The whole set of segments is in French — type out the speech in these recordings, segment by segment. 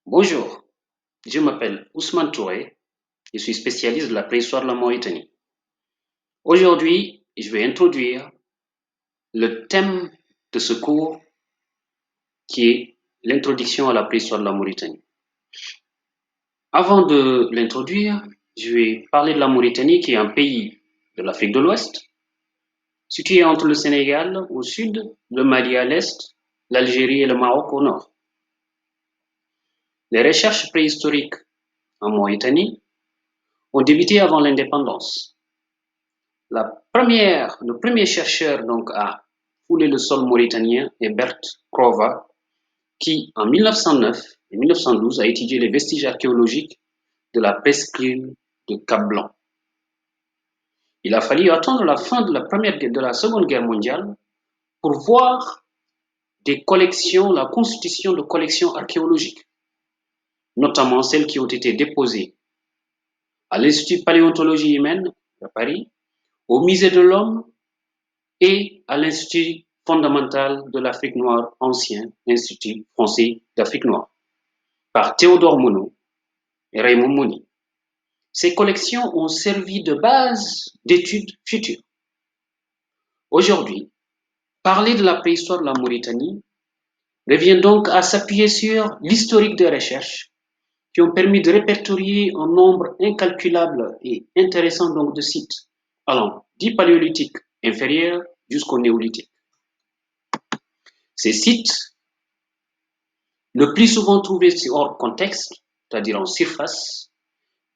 Bonjour, je m'appelle Ousmane Touré, je suis spécialiste de la préhistoire de la Mauritanie. Aujourd'hui, je vais introduire le thème de ce cours qui est l'introduction à la préhistoire de la Mauritanie. Avant de l'introduire, je vais parler de la Mauritanie qui est un pays de l'Afrique de l'Ouest, situé entre le Sénégal au sud, le Mali à l'est, l'Algérie et le Maroc au nord. Les recherches préhistoriques en Mauritanie ont débuté avant l'indépendance. Le premier chercheur donc à fouler le sol mauritanien est Bert Crova, qui en 1909 et 1912 a étudié les vestiges archéologiques de la presqu'île de Cap-Blanc. Il a fallu attendre la fin de la Seconde Guerre mondiale pour voir la constitution de collections archéologiques, notamment celles qui ont été déposées à l'Institut de paléontologie humaine à Paris, au Musée de l'Homme et à l'Institut fondamental de l'Afrique noire ancien, Institut français d'Afrique noire, par Théodore Monod et Raymond Moni. Ces collections ont servi de base d'études futures. Aujourd'hui, parler de la préhistoire de la Mauritanie revient donc à s'appuyer sur l'historique des recherches qui ont permis de répertorier un nombre incalculable et intéressant donc de sites allant du paléolithique inférieur jusqu'au néolithique. Ces sites, le plus souvent trouvés hors contexte, c'est-à-dire en surface,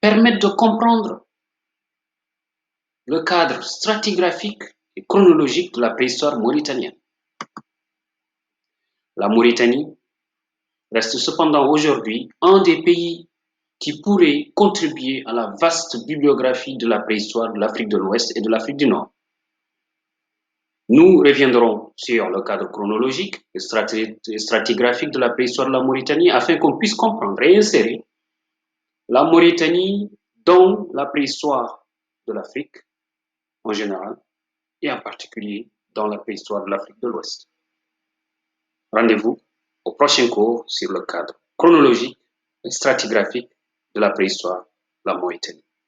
permettent de comprendre le cadre stratigraphique et chronologique de la préhistoire mauritanienne. La Mauritanie reste cependant aujourd'hui un des pays qui pourrait contribuer à la vaste bibliographie de la préhistoire de l'Afrique de l'Ouest et de l'Afrique du Nord. Nous reviendrons sur le cadre chronologique et stratigraphique de la préhistoire de la Mauritanie afin qu'on puisse comprendre et insérer la Mauritanie dans la préhistoire de l'Afrique en général et en particulier dans la préhistoire de l'Afrique de l'Ouest. Rendez-vous au prochain cours sur le cadre chronologique et stratigraphique de la préhistoire de la Mauritanie.